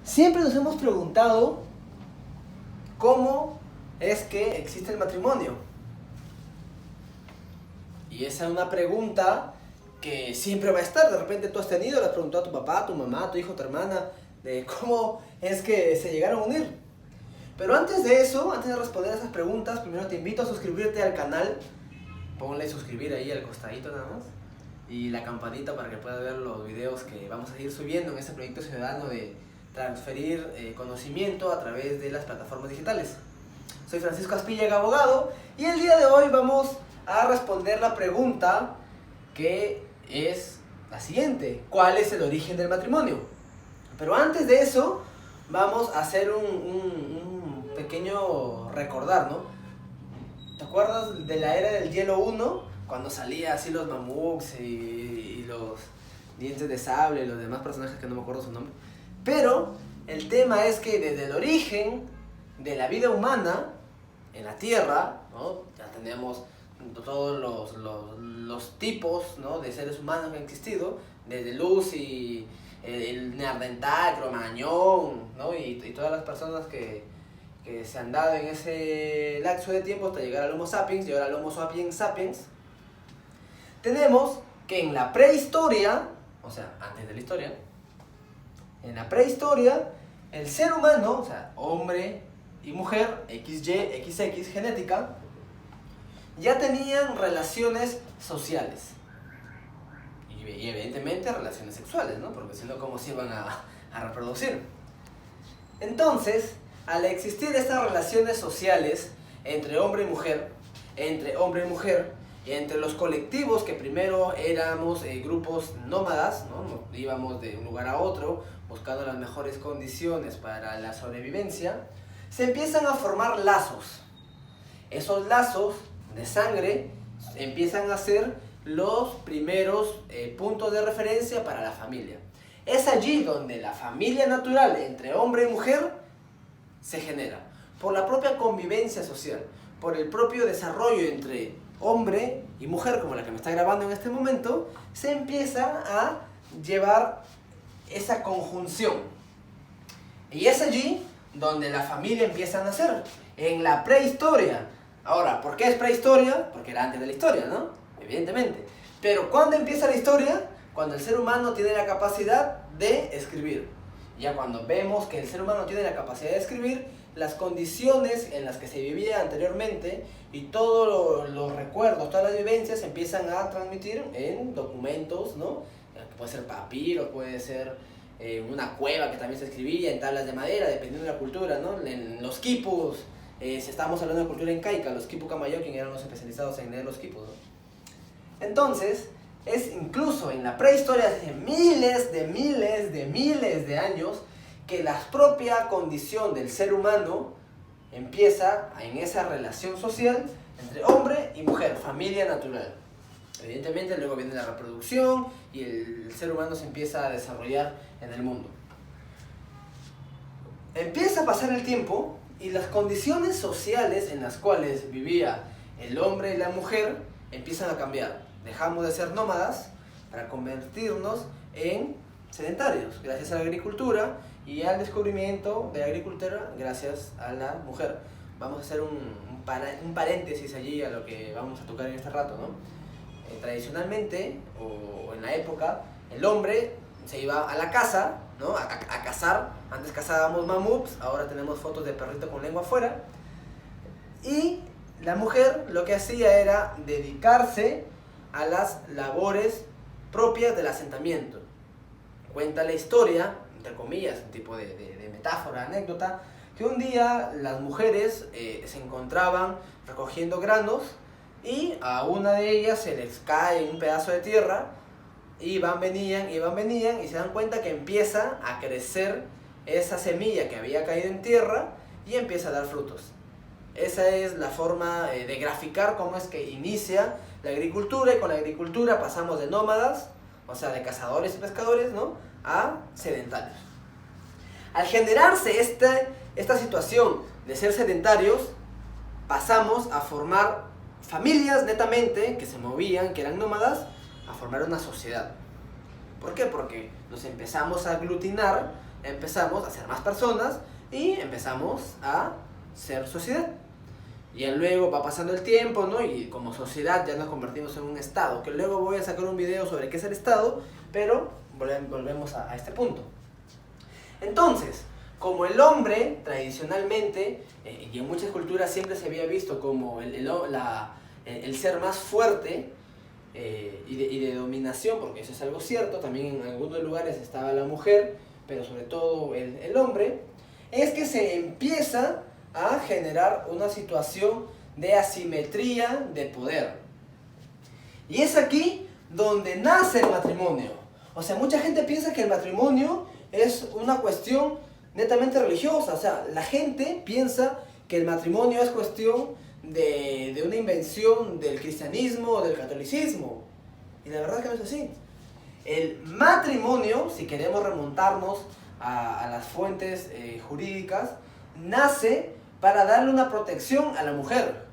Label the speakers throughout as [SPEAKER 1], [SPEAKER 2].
[SPEAKER 1] Siempre nos hemos preguntado cómo es que existe el matrimonio. Y esa es una pregunta que siempre va a estar. De repente tú has tenido, le has preguntado a tu papá, a tu mamá, a tu hijo, a tu hermana, de cómo es que se llegaron a unir. Pero antes de eso, antes de responder a esas preguntas, primero te invito a suscribirte al canal. Ponle suscribir ahí al costadito nada más. Y la campanita para que puedas ver los videos que vamos a ir subiendo en este proyecto ciudadano de transferir conocimiento a través de las plataformas digitales. Soy Francisco Aspillega, abogado, y el día de hoy vamos a responder la pregunta que es la siguiente: ¿cuál es el origen del matrimonio? Pero antes de eso, vamos a hacer un pequeño recordar, ¿no? ¿Te acuerdas de la era del hielo 1? Cuando salía así los mamuts y los dientes de sable y los demás personajes que no me acuerdo su nombre. Pero el tema es que desde el origen de la vida humana en la Tierra, ¿no? Ya tenemos todos los tipos, ¿no?, de seres humanos que han existido, desde Lucy, el Neandertal, Cromañón, ¿no?, y todas las personas que se han dado en ese lapso de tiempo hasta llegar al Homo sapiens y ahora al Homo sapiens sapiens. Tenemos que en la prehistoria, o sea, antes de la historia, en la prehistoria, el ser humano, o sea, hombre y mujer, XY, XX genética, ya tenían relaciones sociales. Y evidentemente relaciones sexuales, ¿no? Porque si no, ¿cómo se iban a reproducir? Entonces, al existir estas relaciones sociales entre hombre y mujer, y entre los colectivos que primero éramos grupos nómadas, ¿no? Íbamos de un lugar a otro buscando las mejores condiciones para la sobrevivencia, se empiezan a formar lazos. Esos lazos de sangre empiezan a ser los primeros puntos de referencia para la familia. Es allí donde la familia natural entre hombre y mujer se genera, por la propia convivencia social, por el propio desarrollo entre hombre y mujer, como la que me está grabando en este momento, se empieza a llevar esa conjunción. Y es allí donde la familia empieza a nacer, en la prehistoria. Ahora, ¿por qué es prehistoria? Porque era antes de la historia, ¿no? Evidentemente. Pero ¿cuándo empieza la historia? Cuando el ser humano tiene la capacidad de escribir. Ya cuando vemos que el ser humano tiene la capacidad de escribir, las condiciones en las que se vivía anteriormente y todos los recuerdos, todas las vivencias se empiezan a transmitir en documentos, ¿no? Puede ser papiro, puede ser una cueva que también se escribía, en tablas de madera, dependiendo de la cultura, ¿no? En los quipus, si estamos hablando de cultura incaica, los quipu camayoquín eran los especializados en leer los quipus, ¿no? Entonces, es incluso en la prehistoria, hace miles de años, que la propia condición del ser humano empieza en esa relación social entre hombre y mujer, familia natural. Evidentemente luego viene la reproducción y el ser humano se empieza a desarrollar en el mundo. Empieza a pasar el tiempo y las condiciones sociales en las cuales vivía el hombre y la mujer empiezan a cambiar. Dejamos de ser nómadas para convertirnos en sedentarios, gracias a la agricultura y al descubrimiento de la agricultura gracias a la mujer. Vamos a hacer un paréntesis allí a lo que vamos a tocar en este rato, ¿no? Tradicionalmente, o en la época, el hombre se iba a la casa, ¿no? A cazar. Antes cazábamos mamuts, ahora tenemos fotos de perrito con lengua afuera. Y la mujer lo que hacía era dedicarse a las labores propias del asentamiento. Cuenta la historia, entre comillas, un tipo de metáfora, anécdota, que un día las mujeres se encontraban recogiendo granos y a una de ellas se les cae un pedazo de tierra y venían y se dan cuenta que empieza a crecer esa semilla que había caído en tierra y empieza a dar frutos. Esa es la forma de graficar cómo es que inicia la agricultura, y con la agricultura pasamos de nómadas, o sea, de cazadores y pescadores, ¿no?, a sedentarios. Al generarse esta situación de ser sedentarios, pasamos a formar familias netamente que se movían, que eran nómadas, a formar una sociedad. ¿Por qué? Porque nos empezamos a aglutinar empezamos a ser más personas y empezamos a ser sociedad. Y luego va pasando el tiempo, ¿no? Y como sociedad ya nos convertimos en un estado, que luego voy a sacar un video sobre qué es el estado, pero volvemos a este punto. Entonces, como el hombre tradicionalmente, y en muchas culturas siempre se había visto como el ser más fuerte y de dominación, porque eso es algo cierto, también en algunos lugares estaba la mujer, pero sobre todo el hombre, es que se empieza a generar una situación de asimetría de poder. Y es aquí donde nace el matrimonio. O sea, mucha gente piensa que el matrimonio es una cuestión netamente religiosa. O sea, la gente piensa que el matrimonio es cuestión de una invención del cristianismo o del catolicismo. Y la verdad es que no es así. El matrimonio, si queremos remontarnos a las fuentes jurídicas, nace para darle una protección a la mujer.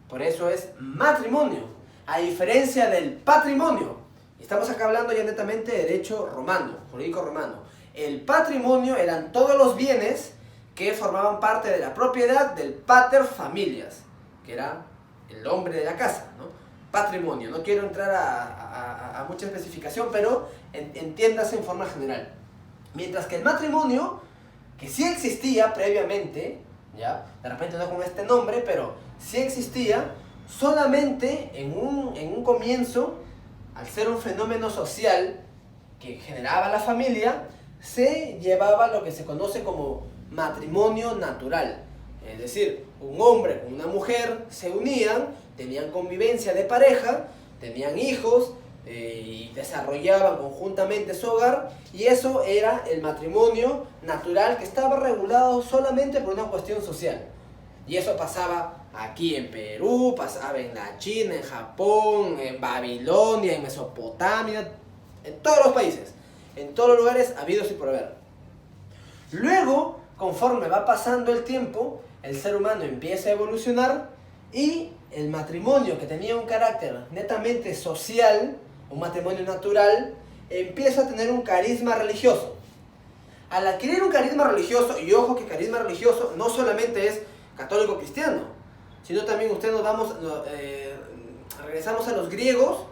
[SPEAKER 1] Por eso es matrimonio, a diferencia del patrimonio. Estamos acá hablando ya netamente de derecho romano, jurídico romano. El patrimonio eran todos los bienes que formaban parte de la propiedad del pater familias, que era el hombre de la casa, ¿no? Patrimonio, no quiero entrar a mucha especificación, pero entiéndase en forma general. Mientras que el matrimonio, que sí existía previamente, ¿ya? De repente no con este nombre, pero sí existía, solamente en un comienzo, al ser un fenómeno social que generaba la familia, se llevaba lo que se conoce como matrimonio natural. Es decir, un hombre con una mujer se unían, tenían convivencia de pareja, tenían hijos y desarrollaban conjuntamente su hogar, y eso era el matrimonio natural que estaba regulado solamente por una cuestión social. Y eso pasaba aquí en Perú, pasaba en la China, en Japón, en Babilonia, en Mesopotamia, en todos los países, en todos los lugares habidos y por haber. Luego, conforme va pasando el tiempo, el ser humano empieza a evolucionar y el matrimonio, que tenía un carácter netamente social, un matrimonio natural, empieza a tener un carisma religioso. Al adquirir un carisma religioso, y ojo que carisma religioso no solamente es católico cristiano, sino también regresamos a los griegos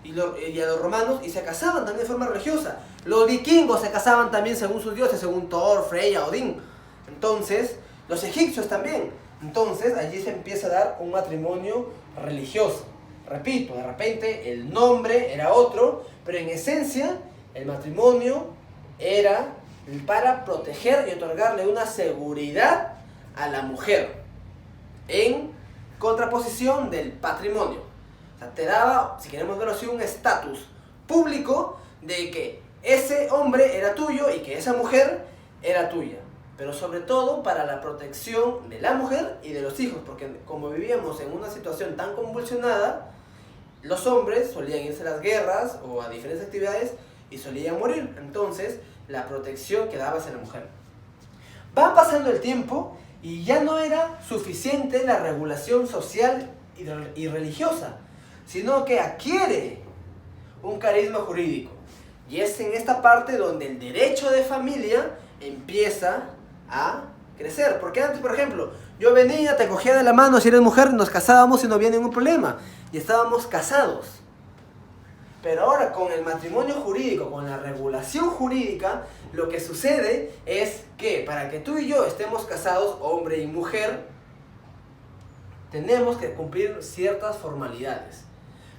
[SPEAKER 1] y a los romanos, y se casaban también de forma religiosa. Los vikingos se casaban también según sus dioses, según Thor, Freya, Odín. Entonces, los egipcios también. Entonces, allí se empieza a dar un matrimonio religioso. Repito, de repente el nombre era otro, pero en esencia el matrimonio era para proteger y otorgarle una seguridad a la mujer, en contraposición del patrimonio. O sea, te daba, si queremos verlo así, un estatus público de que ese hombre era tuyo y que esa mujer era tuya. Pero sobre todo para la protección de la mujer y de los hijos, porque como vivíamos en una situación tan convulsionada, los hombres solían irse a las guerras o a diferentes actividades y solían morir. Entonces, la protección quedaba hacia la mujer. Va pasando el tiempo y ya no era suficiente la regulación social y religiosa, sino que adquiere un carisma jurídico. Y es en esta parte donde el derecho de familia empieza a crecer. Porque antes, por ejemplo, yo venía, te cogía de la mano si eres mujer, nos casábamos y no había ningún problema. Y estábamos casados. Pero ahora con el matrimonio jurídico, con la regulación jurídica, lo que sucede es que para que tú y yo estemos casados, hombre y mujer, tenemos que cumplir ciertas formalidades.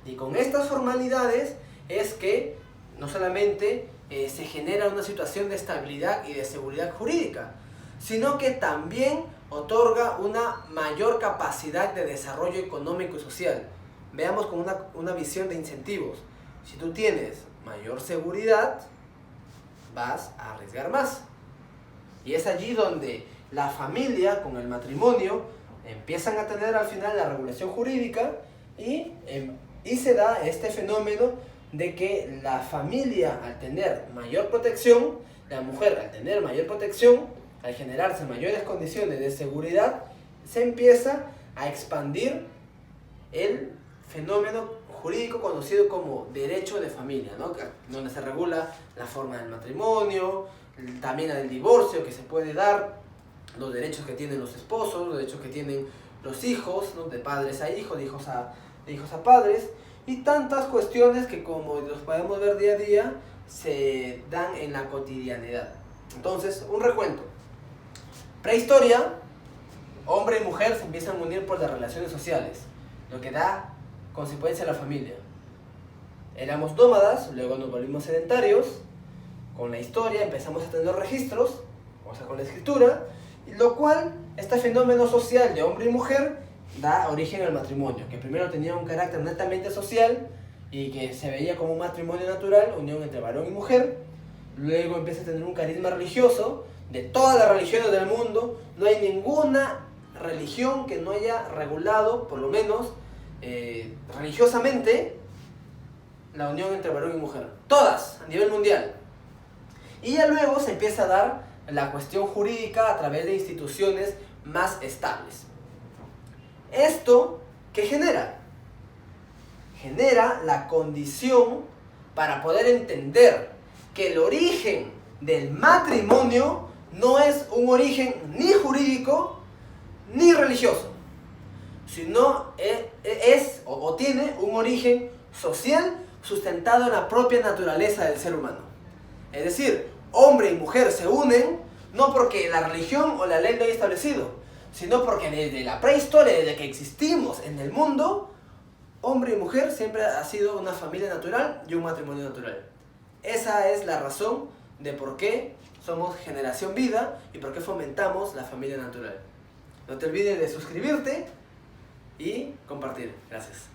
[SPEAKER 1] Y con estas formalidades es que no solamente se genera una situación de estabilidad y de seguridad jurídica, sino que también otorga una mayor capacidad de desarrollo económico y social. Veamos con una visión de incentivos. Si tú tienes mayor seguridad, vas a arriesgar más. Y es allí donde la familia con el matrimonio empiezan a tener al final la regulación jurídica y se da este fenómeno de que la familia, al tener mayor protección, la mujer al tener mayor protección, al generarse mayores condiciones de seguridad, se empieza a expandir el fenómeno jurídico conocido como derecho de familia, ¿no? Donde se regula la forma del matrimonio, también la del divorcio que se puede dar, los derechos que tienen los esposos, los derechos que tienen los hijos, ¿no? De padres a hijos, de hijos a padres, y tantas cuestiones que, como los podemos ver día a día, se dan en la cotidianidad. Entonces, un recuento. Prehistoria, hombre y mujer se empiezan a unir por las relaciones sociales, lo que da consecuencia a la familia. Éramos nómadas, luego nos volvimos sedentarios. Con la historia empezamos a tener registros, o sea, con la escritura, lo cual, este fenómeno social de hombre y mujer da origen al matrimonio, que primero tenía un carácter netamente social y que se veía como un matrimonio natural, unión entre varón y mujer. Luego empieza a tener un carisma religioso. De todas las religiones del mundo, no hay ninguna religión que no haya regulado, por lo menos religiosamente, la unión entre varón y mujer. Todas, a nivel mundial. Y ya luego se empieza a dar la cuestión jurídica a través de instituciones más estables. ¿Esto qué genera? Genera la condición para poder entender que el origen del matrimonio no es un origen ni jurídico ni religioso, sino tiene un origen social sustentado en la propia naturaleza del ser humano. Es decir, hombre y mujer se unen no porque la religión o la ley lo haya establecido, sino porque desde la prehistoria, desde que existimos en el mundo, hombre y mujer siempre ha sido una familia natural y un matrimonio natural. Esa es la razón de por qué somos Generación Vida y por qué fomentamos la familia natural. No te olvides de suscribirte y compartir. Gracias.